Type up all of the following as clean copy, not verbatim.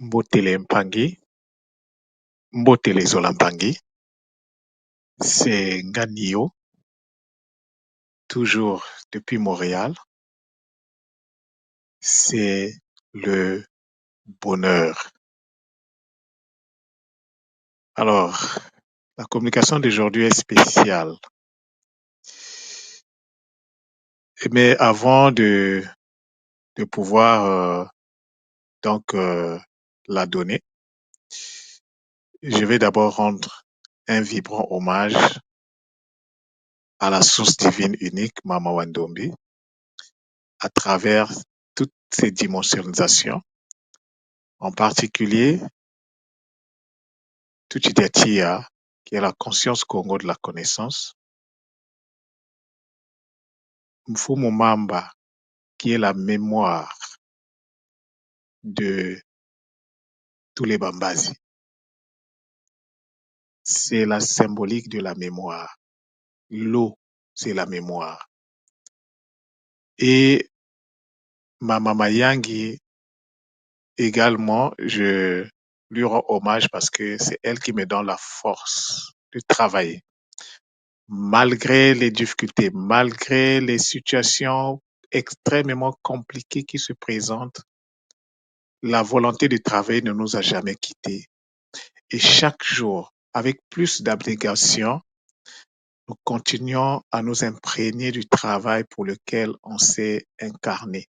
Mbotele Mpangi, Mbotele Zolampangi, c'est Nganio, toujours depuis Montréal. C'est le bonheur. Alors, la communication d'aujourd'hui est spéciale. Mais avant de pouvoir la donner, je vais d'abord rendre un vibrant hommage à la source divine unique, Mama Wandombi, à travers toutes ses dimensionisations, en particulier Tuchidatia, qui est la conscience Congo de la connaissance, Mfumu Mamba, qui est la mémoire de tous les Bambazi. C'est la symbolique de la mémoire. L'eau, c'est la mémoire. Et Mama Mayangi, également, je lui rends hommage parce que c'est elle qui me donne la force de travailler. Malgré les difficultés, malgré les situations extrêmement compliquées qui se présentent, la volonté de travailler ne nous a jamais quittés. Et chaque jour, avec plus d'abnégation, nous continuons à nous imprégner du travail pour lequel on s'est incarné.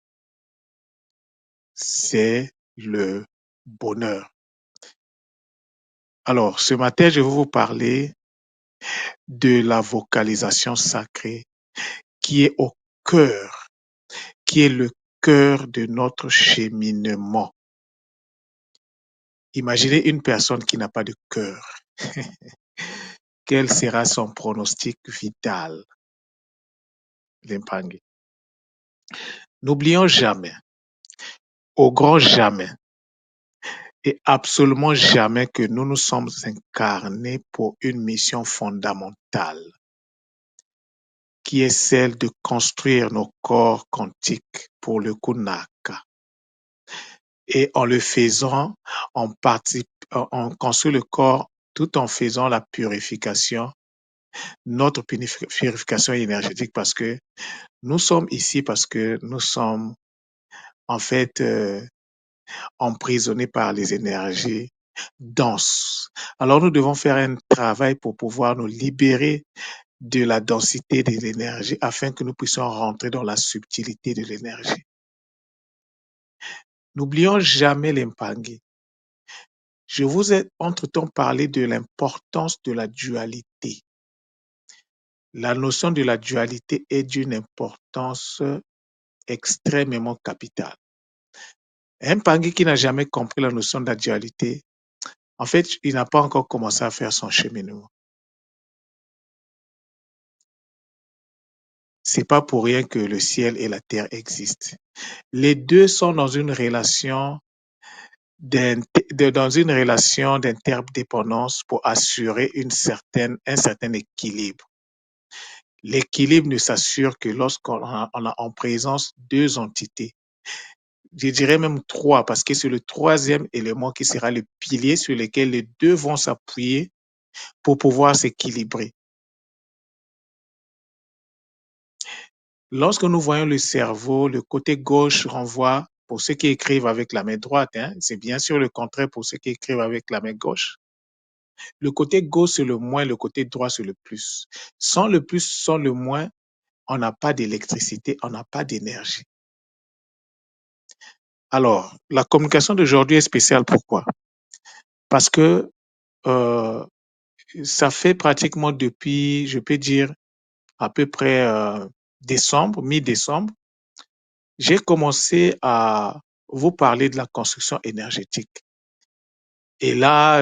C'est le bonheur. Alors, ce matin, je vais vous parler de la vocalisation sacrée qui est au cœur, qui est le cœur de notre cheminement. Imaginez une personne qui n'a pas de cœur. Quel sera son pronostic vital? L'Impangi. N'oublions jamais, au grand jamais, et absolument jamais que nous nous sommes incarnés pour une mission fondamentale, qui est celle de construire nos corps quantiques pour le Kunaka. Et en le faisant, on construit le corps tout en faisant la purification, notre purification énergétique, parce que nous sommes ici parce que nous sommes en fait emprisonnés par les énergies denses. Alors nous devons faire un travail pour pouvoir nous libérer de la densité de l'énergie afin que nous puissions rentrer dans la subtilité de l'énergie. N'oublions jamais l'Impangi. Je vous ai entre-temps parlé de l'importance de la dualité. La notion de la dualité est d'une importance extrêmement capitale. Un Pangi qui n'a jamais compris la notion de la dualité, en fait, il n'a pas encore commencé à faire son cheminement. C'est pas pour rien que le ciel et la terre existent. Les deux sont dans une relation d'interdépendance pour assurer un certain équilibre. L'équilibre ne s'assure que lorsqu'on a en présence deux entités. Je dirais même trois, parce que c'est le troisième élément qui sera le pilier sur lequel les deux vont s'appuyer pour pouvoir s'équilibrer. Lorsque nous voyons le cerveau, le côté gauche renvoie, pour ceux qui écrivent avec la main droite, c'est bien sûr le contraire pour ceux qui écrivent avec la main gauche. Le côté gauche, c'est le moins, le côté droit, c'est le plus. Sans le plus, sans le moins, on n'a pas d'électricité, on n'a pas d'énergie. Alors, la communication d'aujourd'hui est spéciale. Pourquoi? Parce que ça fait pratiquement depuis, je peux dire, à peu près décembre, mi-décembre, j'ai commencé à vous parler de la construction énergétique. Et là,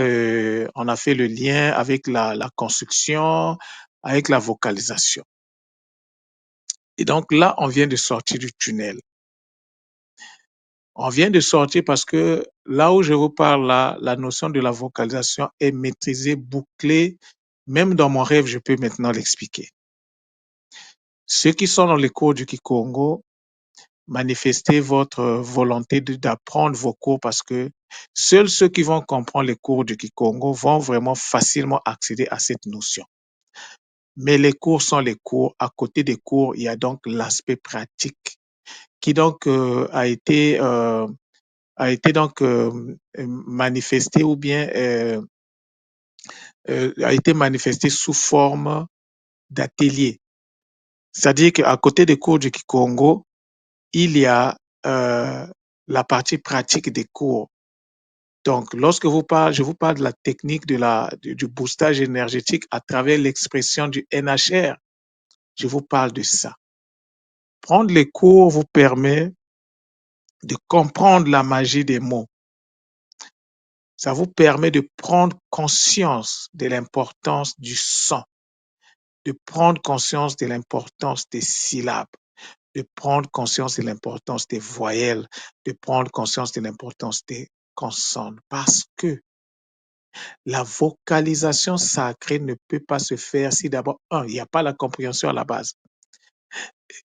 on a fait le lien avec la construction, avec la vocalisation. Et donc là, on vient de sortir du tunnel. On vient de sortir parce que là où je vous parle, là, la notion de la vocalisation est maîtrisée, bouclée. Même dans mon rêve, je peux maintenant l'expliquer. Ceux qui sont dans les cours du Kikongo, manifestez votre volonté d'apprendre vos cours parce que Seuls ceux qui vont comprendre les cours du Kikongo vont vraiment facilement accéder à cette notion. Mais les cours sont les cours. À côté des cours, il y a donc l'aspect pratique qui donc a été donc manifesté ou bien a été manifesté sous forme d'atelier. C'est-à-dire qu'à côté des cours du Kikongo, il y a la partie pratique des cours. Donc, lorsque je vous parle de la technique du boostage énergétique à travers l'expression du NHR, je vous parle de ça. Prendre les cours vous permet de comprendre la magie des mots. Ça vous permet de prendre conscience de l'importance du son, de prendre conscience de l'importance des syllabes, de prendre conscience de l'importance des voyelles, de prendre conscience de l'importance des consonnes. Parce que la vocalisation sacrée ne peut pas se faire si d'abord, il n'y a pas la compréhension à la base.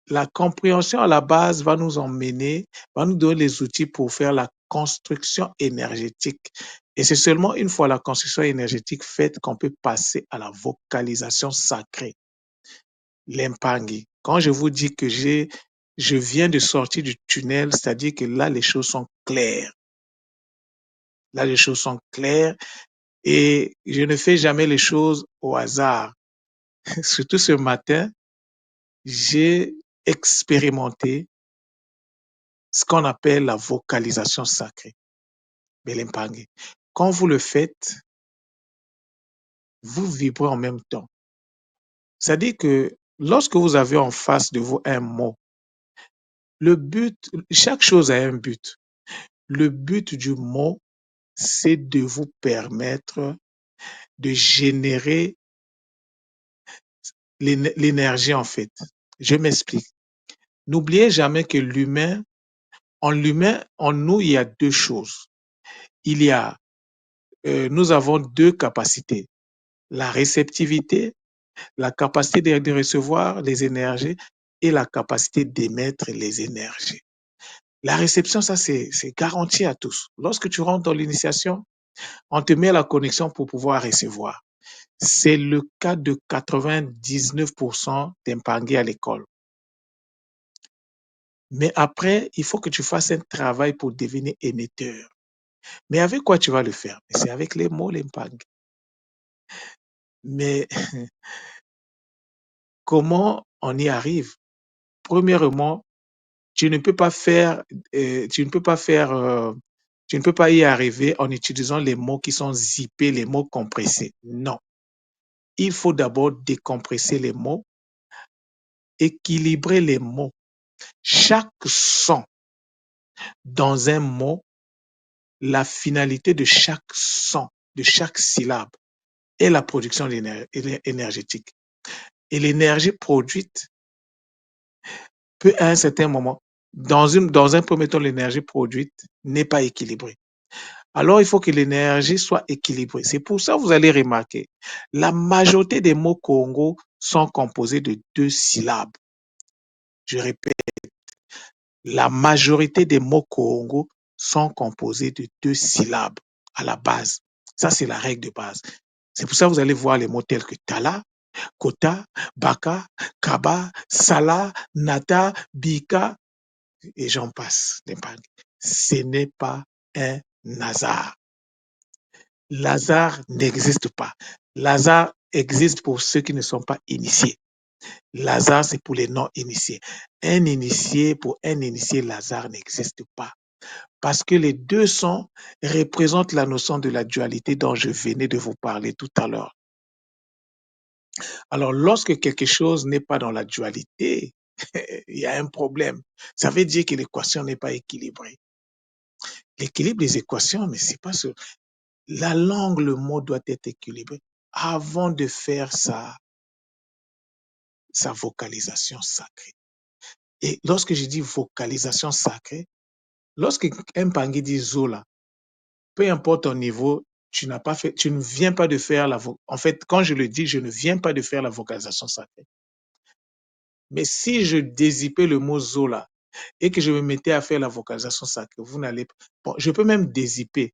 La compréhension à la base va nous emmener, va nous donner les outils pour faire la construction énergétique. Et c'est seulement une fois la construction énergétique faite qu'on peut passer à la vocalisation sacrée, l'impangi. Quand je vous dis que je viens de sortir du tunnel, c'est-à-dire que là, les choses sont claires. Là, les choses sont claires et je ne fais jamais les choses au hasard. Surtout ce matin, j'ai expérimenté ce qu'on appelle la vocalisation sacrée, Belempangue. Quand vous le faites, vous vibrez en même temps. C'est-à-dire que lorsque vous avez en face de vous un mot, le but, chaque chose a un but. Le but du mot, c'est de vous permettre de générer l'énergie en fait. Je m'explique. N'oubliez jamais que l'humain, en nous, il y a deux choses. Il y a, nous avons deux capacités. La réceptivité, la capacité de recevoir les énergies et la capacité d'émettre les énergies. La réception, ça, c'est garanti à tous. Lorsque tu rentres dans l'initiation, on te met la connexion pour pouvoir recevoir. C'est le cas de 99% d'impangés à l'école. Mais après, il faut que tu fasses un travail pour devenir émetteur. Mais avec quoi tu vas le faire? C'est avec les mots, l'impang. Mais comment on y arrive? Premièrement, tu ne peux pas faire, tu ne peux pas faire, tu ne peux pas y arriver en utilisant les mots qui sont zippés, les mots compressés. Non. Il faut d'abord décompresser les mots, équilibrer les mots. Chaque son dans un mot, la finalité de chaque son, de chaque syllabe est la production énergétique. Et l'énergie produite peut à un certain moment, dans un premier temps, l'énergie produite n'est pas équilibrée. Alors, il faut que l'énergie soit équilibrée. C'est pour ça que vous allez remarquer, la majorité des mots Congo sont composés de deux syllabes. Je répète, la majorité des mots Congo sont composés de deux syllabes à la base. Ça, c'est la règle de base. C'est pour ça que vous allez voir les mots tels que Tala, Kota, Baka, Kaba, Sala, Nata, Bika, et j'en passe. Ce n'est pas un hasard. L'hasard n'existe pas. L'hasard existe pour ceux qui ne sont pas initiés. L'hasard, c'est pour les non-initiés. Pour un initié, l'hasard n'existe pas. Parce que les deux sons représentent la notion de la dualité dont je venais de vous parler tout à l'heure. Alors, lorsque quelque chose n'est pas dans la dualité, il y a un problème. Ça veut dire que l'équation n'est pas équilibrée. L'équilibre des équations, mais c'est pas ce. La langue, le mot doit être équilibré avant de faire sa vocalisation sacrée. Et lorsque je dis vocalisation sacrée, lorsque un pangui dit Zola, peu importe ton niveau, tu ne viens pas de faire en fait, quand je le dis, je ne viens pas de faire la vocalisation sacrée. Mais si je dézippais le mot Zola et que je me mettais à faire la vocalisation sacrée, vous n'allez pas. Bon, je peux même dézipper,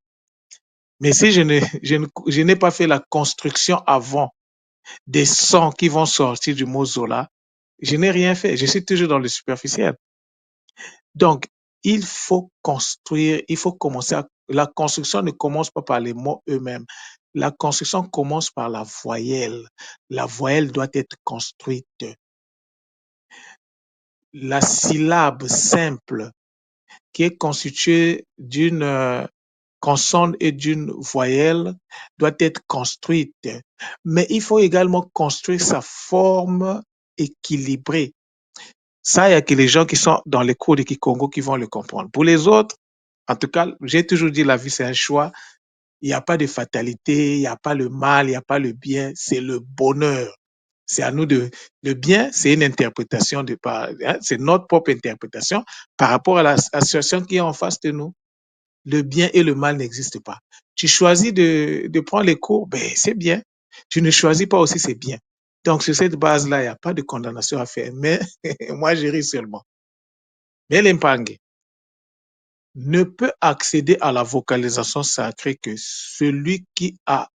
Mais si je n'ai pas fait la construction avant des sons qui vont sortir du mot Zola, je n'ai rien fait. Je suis toujours dans le superficiel. Donc, il faut construire, il faut commencer à... La construction ne commence pas par les mots eux-mêmes. La construction commence par la voyelle. La voyelle doit être construite. La syllabe simple qui est constituée d'une consonne et d'une voyelle doit être construite. Mais il faut également construire sa forme équilibrée. Ça, il n'y a que les gens qui sont dans les cours de Kikongo qui vont le comprendre. Pour les autres, en tout cas, j'ai toujours dit la vie, c'est un choix. Il n'y a pas de fatalité, il n'y a pas le mal, il n'y a pas le bien, c'est le bonheur. C'est à nous de... Le bien, c'est une interprétation de par... hein, c'est notre propre interprétation par rapport à la situation qui est en face de nous. Le bien et le mal n'existent pas. Tu choisis de prendre les cours, ben c'est bien. Tu ne choisis pas aussi, c'est bien. Donc, sur cette base-là, il n'y a pas de condamnation à faire. Mais moi, je ris seulement. Mais l'Impangue ne peut accéder à la vocalisation sacrée que celui qui a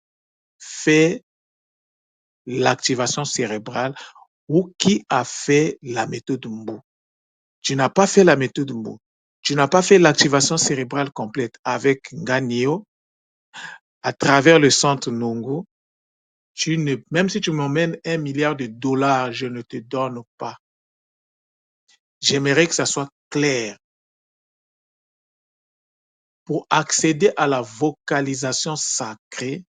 fait l'activation cérébrale ou qui a fait la méthode Mbu. Tu n'as pas fait la méthode Mbu. Tu n'as pas fait l'activation cérébrale complète avec Nganio à travers le centre Nungu. Même si tu m'emmènes $1 milliard, je ne te donne pas. J'aimerais que ça soit clair. Pour accéder à la vocalisation sacrée,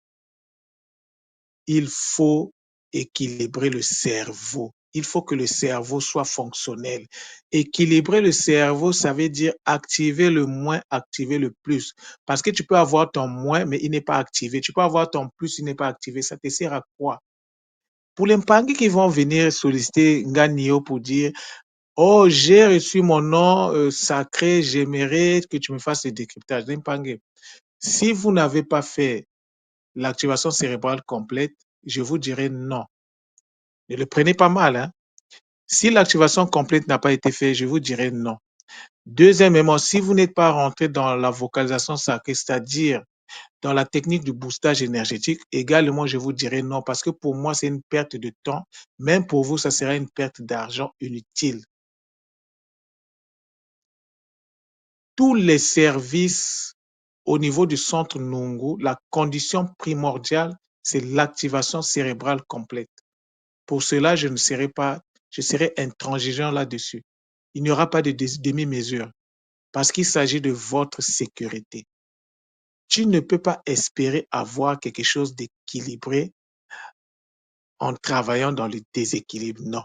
il faut équilibrer le cerveau. Il faut que le cerveau soit fonctionnel. Équilibrer le cerveau, ça veut dire activer le moins, activer le plus. Parce que tu peux avoir ton moins, mais il n'est pas activé. Tu peux avoir ton plus, il n'est pas activé. Ça te sert à quoi? Pour les Mpangi qui vont venir solliciter Nganio pour dire oh, j'ai reçu mon nom sacré, j'aimerais que tu me fasses le décryptage. Mpangi, si vous n'avez pas fait l'activation cérébrale complète, je vous dirais non. Ne le prenez pas mal. Hein? Si l'activation complète n'a pas été faite, je vous dirais non. Deuxièmement, si vous n'êtes pas rentré dans la vocalisation sacrée, c'est-à-dire dans la technique du boostage énergétique, également, je vous dirais non, parce que pour moi, c'est une perte de temps. Même pour vous, ça sera une perte d'argent inutile. Tous les services au niveau du centre Nungu, la condition primordiale, c'est l'activation cérébrale complète. Pour cela, je serai intransigeant là-dessus. Il n'y aura pas de demi-mesure parce qu'il s'agit de votre sécurité. Tu ne peux pas espérer avoir quelque chose d'équilibré en travaillant dans le déséquilibre. Non.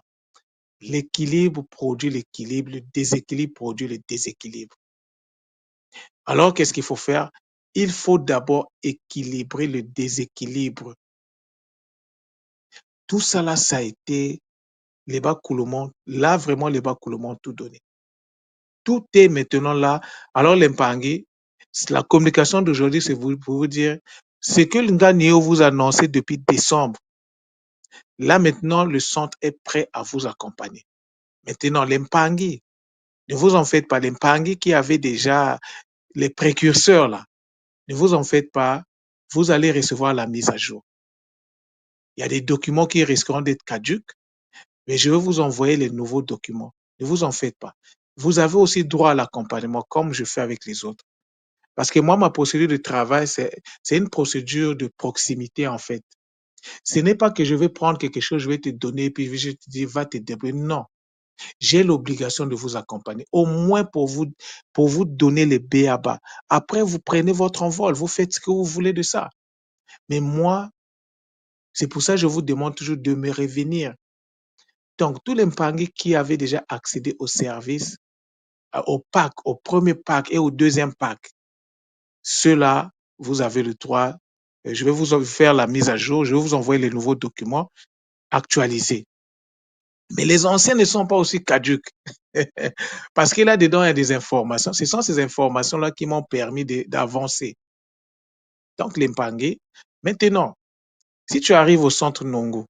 L'équilibre produit l'équilibre, le déséquilibre produit le déséquilibre. Alors, qu'est-ce qu'il faut faire? Il faut d'abord équilibrer le déséquilibre. Tout ça là, ça a été les Bakoulomon. Là, vraiment, les Bakoulomon tout donné. Tout est maintenant là. Alors, l'Impangi, la communication d'aujourd'hui, c'est pour vous dire ce que Nganio vous a annoncé depuis décembre. Là, maintenant, le centre est prêt à vous accompagner. Maintenant, l'Impangi, ne vous en faites pas. L'Impangi qui avait déjà les précurseurs là, ne vous en faites pas. Vous allez recevoir la mise à jour. Il y a des documents qui risqueront d'être caducs, mais je vais vous envoyer les nouveaux documents. Ne vous en faites pas. Vous avez aussi droit à l'accompagnement comme je fais avec les autres. Parce que moi, ma procédure de travail, c'est une procédure de proximité en fait. Ce n'est pas que je vais prendre quelque chose, je vais te donner, puis je te dis, va te débrouiller. Non, j'ai l'obligation de vous accompagner, au moins pour vous donner les b.a.-ba. Après, vous prenez votre envol, vous faites ce que vous voulez de ça. Mais moi, c'est pour ça que je vous demande toujours de me revenir. Donc, tous les Mpangi qui avaient déjà accédé au service, au pack, au premier pack et au deuxième pack, ceux-là, vous avez le droit. Je vais vous faire la mise à jour, je vais vous envoyer les nouveaux documents actualisés. Mais les anciens ne sont pas aussi caducs. Parce que là-dedans, il y a des informations. Ce sont ces informations-là qui m'ont permis d'avancer. Donc, les Mpangi, maintenant, si tu arrives au centre Nongo,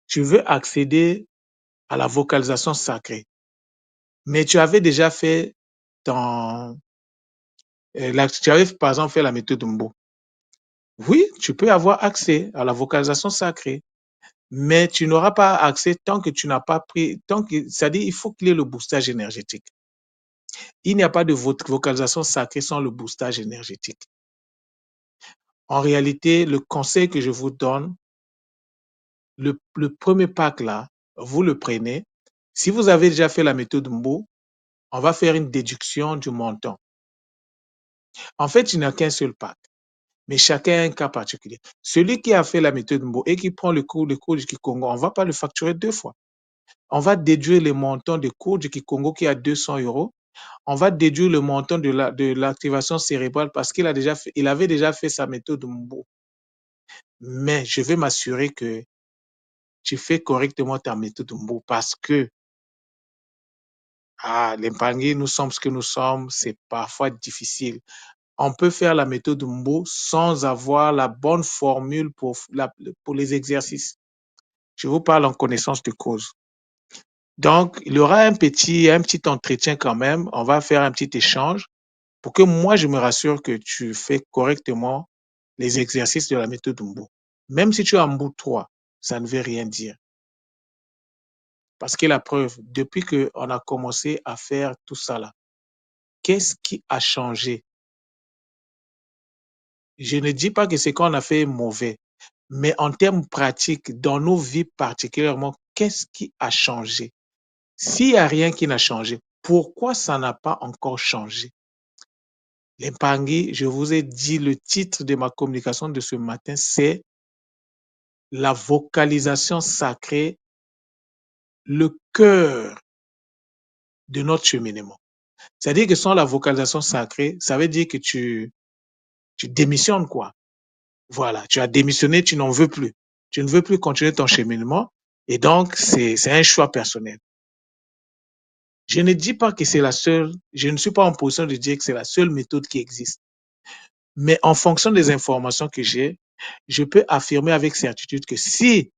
tu veux accéder à la vocalisation sacrée, mais tu avais déjà fait tu avais par exemple fait la méthode Mbo. Oui, tu peux avoir accès à la vocalisation sacrée, mais tu n'auras pas accès tant que tu n'as pas pris, c'est-à-dire il faut qu'il y ait le boostage énergétique. Il n'y a pas de vocalisation sacrée sans le boostage énergétique. En réalité, le conseil que je vous donne, le premier pack là, vous le prenez. Si vous avez déjà fait la méthode Mbo, on va faire une déduction du montant. En fait, il n'y a qu'un seul pack, mais chacun a un cas particulier. Celui qui a fait la méthode Mbo et qui prend le cours du Kikongo, on ne va pas le facturer 2 fois. On va déduire le montant du cours du Kikongo qui est à 200 euros. On va déduire le montant de l'activation cérébrale parce qu'il avait déjà fait sa méthode Mbo. Mais je vais m'assurer que tu fais correctement ta méthode Mbo parce que l'épargne, nous sommes ce que nous sommes, c'est parfois difficile. On peut faire la méthode Mbo sans avoir la bonne formule pour les exercices. Je vous parle en connaissance de cause. Donc, il y aura un petit entretien quand même. On va faire un petit échange pour que moi, je me rassure que tu fais correctement les exercices de la méthode Mbo. Même si tu as Mbo 3, ça ne veut rien dire. Parce que la preuve, depuis qu'on a commencé à faire tout ça là, qu'est-ce qui a changé? Je ne dis pas que ce qu'on a fait est mauvais, mais en termes pratiques, dans nos vies particulièrement, qu'est-ce qui a changé? S'il n'y a rien qui n'a changé, pourquoi ça n'a pas encore changé? L'épargne, je vous ai dit, le titre de ma communication de ce matin, c'est la vocalisation sacrée, le cœur de notre cheminement. C'est-à-dire que sans la vocalisation sacrée, ça veut dire que tu démissionnes, quoi. Voilà, tu as démissionné, tu n'en veux plus. Tu ne veux plus continuer ton cheminement et donc c'est un choix personnel. Je ne dis pas que c'est la seule, je ne suis pas en position de dire que c'est la seule méthode qui existe. Mais en fonction des informations que j'ai, je peux affirmer avec certitude que si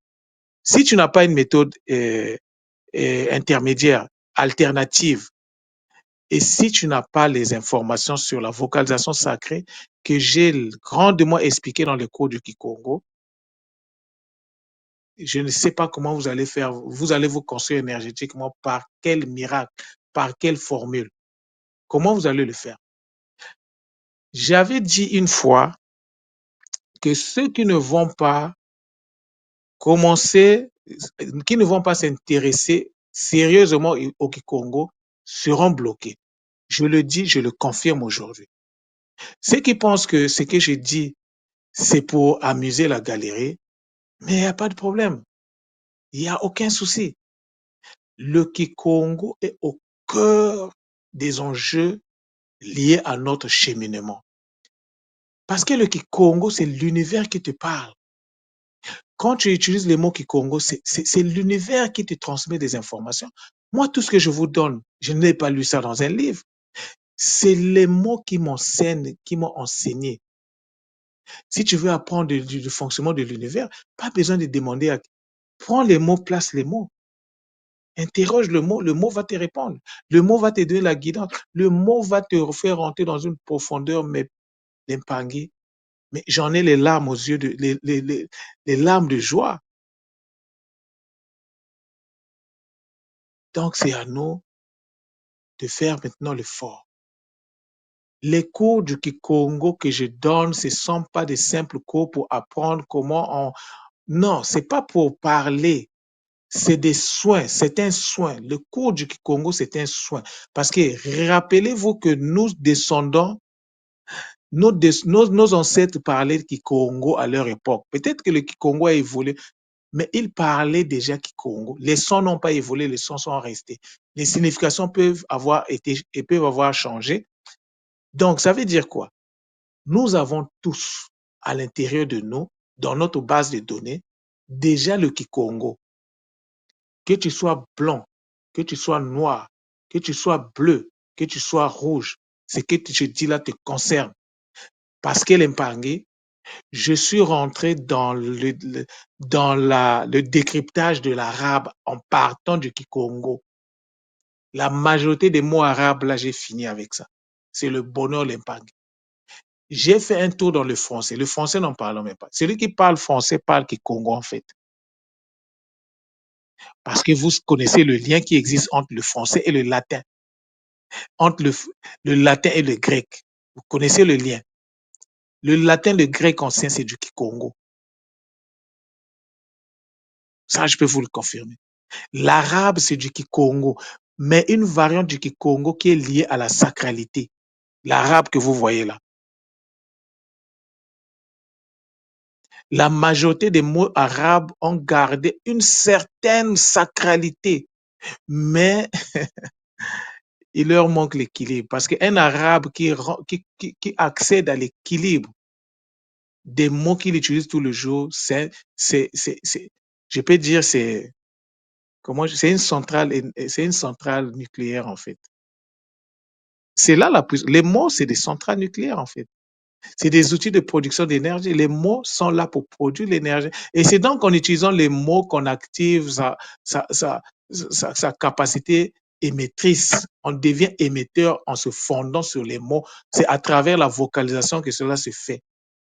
tu n'as pas une méthode intermédiaire, alternative, et si tu n'as pas les informations sur la vocalisation sacrée que j'ai grandement expliqué dans les cours du Kikongo, je ne sais pas comment vous allez faire. Vous allez vous construire énergétiquement par quel miracle, par quelle formule. Comment vous allez le faire? J'avais dit une fois que ceux qui ne vont pas commencer, qui ne vont pas s'intéresser sérieusement au Kikongo seront bloqués. Je le dis, je le confirme aujourd'hui. Ceux qui pensent que ce que je dis, c'est pour amuser la galerie, mais il n'y a pas de problème. Il n'y a aucun souci. Le Kikongo est au cœur des enjeux liés à notre cheminement. Parce que le Kikongo, c'est l'univers qui te parle. Quand tu utilises les mots Kikongo, c'est l'univers qui te transmet des informations. Moi, tout ce que je vous donne, je n'ai pas lu ça dans un livre. C'est les mots qui m'enseignent, qui m'ont enseigné. Si tu veux apprendre du fonctionnement de l'univers, pas besoin de demander à... Prends les mots, place les mots. Interroge le mot va te répondre. Le mot va te donner la guidance. Le mot va te faire rentrer dans une profondeur, mais d'impanguer. Mais j'en ai les larmes aux yeux, les larmes de joie. Donc, c'est à nous de faire maintenant l'effort. Les cours du Kikongo que je donne, ce ne sont pas des simples cours pour apprendre comment on... Non, ce n'est pas pour parler. C'est des soins, c'est un soin. Le cours du Kikongo, c'est un soin. Parce que rappelez-vous que nous descendons, nos ancêtres parlaient Kikongo à leur époque. Peut-être que le Kikongo a évolué, mais ils parlaient déjà Kikongo. Les sons n'ont pas évolué, les sons sont restés. Les significations peuvent avoir été et peuvent avoir changé. Donc, ça veut dire quoi? Nous avons tous à l'intérieur de nous, dans notre base de données, déjà le Kikongo. Que tu sois blanc, que tu sois noir, que tu sois bleu, que tu sois rouge, ce que je dis là te concerne. Parce que l'épargne, je suis rentré dans le décryptage de l'arabe en partant du Kikongo. La majorité des mots arabes, là, j'ai fini avec ça. C'est le bonheur, l'épargne. J'ai fait un tour dans le français. Le français, n'en parlons même pas. Celui qui parle français parle Kikongo, en fait. Parce que vous connaissez le lien qui existe entre le français et le latin, entre le latin et le grec. Vous connaissez le lien. Le latin, le grec ancien, c'est du Kikongo. Ça, je peux vous le confirmer. L'arabe, c'est du Kikongo, mais une variante du Kikongo qui est liée à la sacralité. L'arabe que vous voyez là. La majorité des mots arabes ont gardé une certaine sacralité, mais il leur manque l'équilibre. Parce qu'un arabe qui accède à l'équilibre des mots qu'il utilise tous les jours, je peux dire, c'est une centrale nucléaire en fait. C'est là les mots, c'est des centrales nucléaires en fait. C'est des outils de production d'énergie. Les mots sont là pour produire l'énergie. Et c'est donc en utilisant les mots qu'on active sa, sa, sa capacité émettrice. On devient émetteur en se fondant sur les mots. C'est à travers la vocalisation que cela se fait.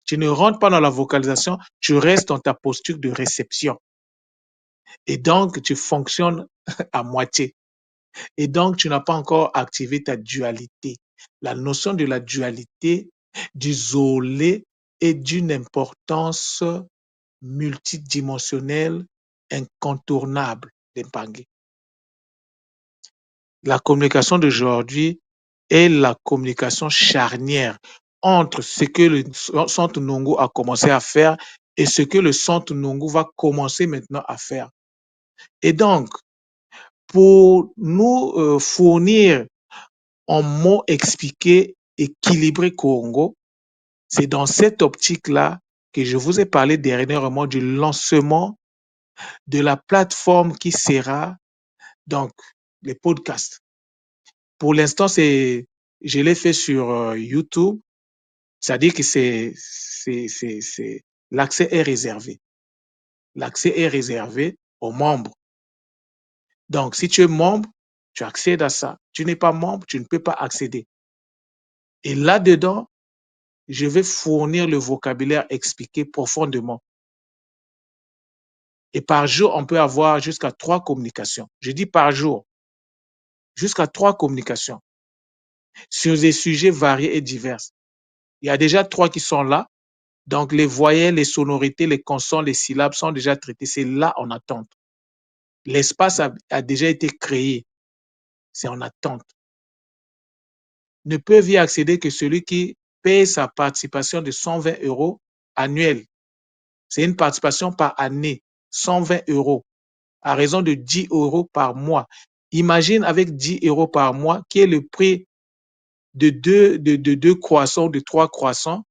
Tu ne rentres pas dans la vocalisation, tu restes dans ta posture de réception. Et donc, tu fonctionnes à moitié. Et donc, tu n'as pas encore activé ta dualité. La notion de la dualité, d'isoler est d'une importance multidimensionnelle incontournable d'Empangé. La communication d'aujourd'hui est la communication charnière entre ce que le Centre Nongo a commencé à faire et ce que le Centre Nongo va commencer maintenant à faire. Et donc, pour nous fournir en mots expliqués, équilibrés Congo, c'est dans cette optique-là que je vous ai parlé dernièrement du lancement de la plateforme qui sera donc les podcasts. Pour l'instant, je l'ai fait sur YouTube, c'est-à-dire que l'accès est réservé. L'accès est réservé aux membres. Donc, si tu es membre, tu accèdes à ça. Tu n'es pas membre, tu ne peux pas accéder. Et là-dedans, je vais fournir le vocabulaire expliqué profondément. Et par jour, on peut avoir jusqu'à 3 communications. Je dis par jour, jusqu'à 3 communications sur des sujets variés et divers. Il y a déjà 3 qui sont là. Donc, les voyelles, les sonorités, les consonnes, les syllabes sont déjà traités. C'est là en attente. L'espace a déjà été créé. C'est en attente. Ne peuvent y accéder que celui qui paye sa participation de 120 € annuelle. C'est une participation par année, 120 € à raison de 10 € par mois. Imagine avec 10 € par mois, qui est le prix de deux croissants, de 3 croissants,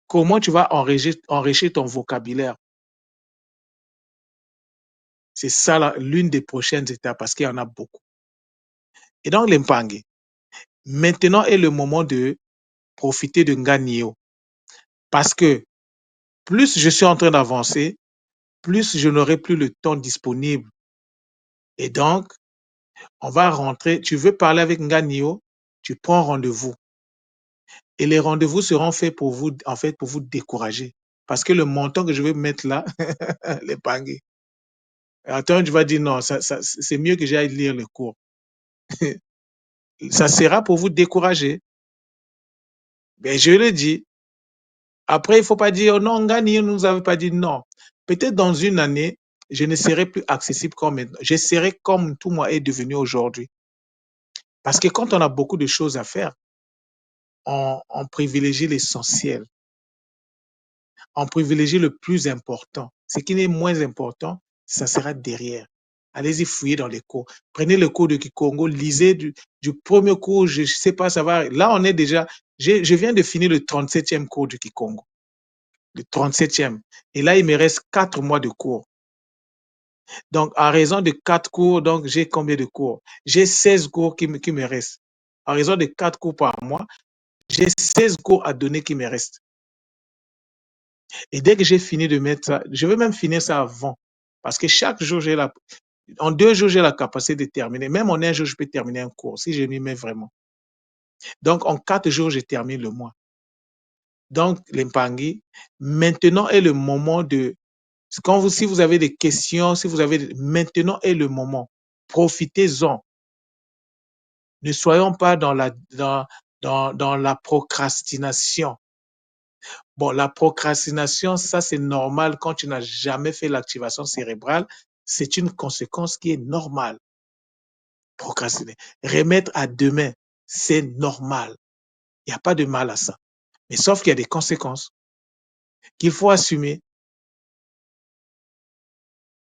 comment tu vas enrichir ton vocabulaire. C'est ça l'une des prochaines étapes parce qu'il y en a beaucoup. Et donc, l'Empangé, maintenant est le moment de profiter de Nganio. Parce que plus je suis en train d'avancer, plus je n'aurai plus le temps disponible. Et donc, on va rentrer. Tu veux parler avec Nganio, tu prends rendez-vous. Et les rendez-vous seront faits pour vous, en fait, pour vous décourager. Parce que le montant que je vais mettre là, les pangés. Attends, tu vas dire non, c'est mieux que j'aille lire le cours. Ça sera pour vous décourager. Ben, je le dis. Après, il ne faut pas dire non, Ngani ne nous avait pas dit non. Peut-être dans une année, je ne serai plus accessible comme maintenant. Je serai comme tout moi est devenu aujourd'hui. Parce que quand on a beaucoup de choses à faire, on privilégie l'essentiel. On privilégie le plus important. Ce qui est moins important, ça sera derrière. Allez-y fouiller dans les cours. Prenez le cours de Kikongo, lisez du premier cours, je ne sais pas, ça va. Là, on est déjà, je viens de finir le 37e cours du Kikongo. Le 37e. Et là, il me reste 4 mois de cours. Donc, à raison de 4 cours, donc j'ai combien de cours? J'ai 16 cours qui me restent. À raison de 4 cours par mois, j'ai 16 cours à donner qui me restent. Et dès que j'ai fini de mettre ça, je vais même finir ça avant. Parce que chaque jour, en 2 jours, j'ai la capacité de terminer. Même en 1 jour, je peux terminer un cours si je m'y mets vraiment. Donc, en 4 jours, je termine le mois. Donc, l'Impangi, maintenant est le moment de, si vous avez des questions, maintenant est le moment. Profitez-en. Ne soyons pas dans la procrastination. Bon, la procrastination, ça c'est normal quand tu n'as jamais fait l'activation cérébrale. C'est une conséquence qui est normale. Procrastiner. Remettre à demain, c'est normal. Il n'y a pas de mal à ça. Mais sauf qu'il y a des conséquences qu'il faut assumer.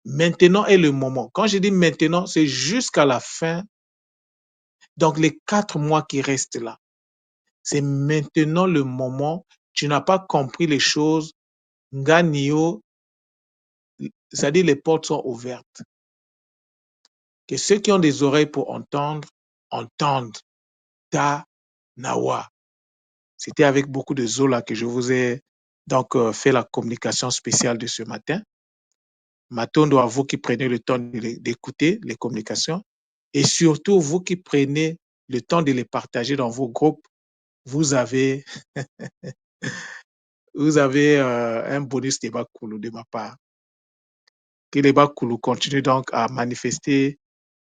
Maintenant est le moment. Quand je dis maintenant, c'est jusqu'à la fin. Donc, les 4 mois qui restent là, c'est maintenant le moment. Tu n'as pas compris les choses. Nganio, c'est-à-dire les portes sont ouvertes. Que ceux qui ont des oreilles pour entendre, entendent. Ta Nawa. C'était avec beaucoup de Zola que je vous ai donc fait la communication spéciale de ce matin. Matondo à vous qui prenez le temps d'écouter les communications et surtout vous qui prenez le temps de les partager dans vos groupes, vous avez un bonus débat Kulu de ma part. Que les Bakulu continue donc à manifester,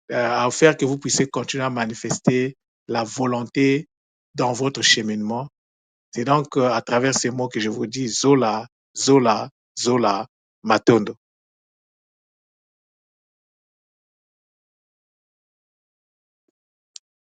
à faire que vous puissiez continuer à manifester la volonté dans votre cheminement. C'est donc à travers ces mots que je vous dis Zola, Zola, Zola, Matondo.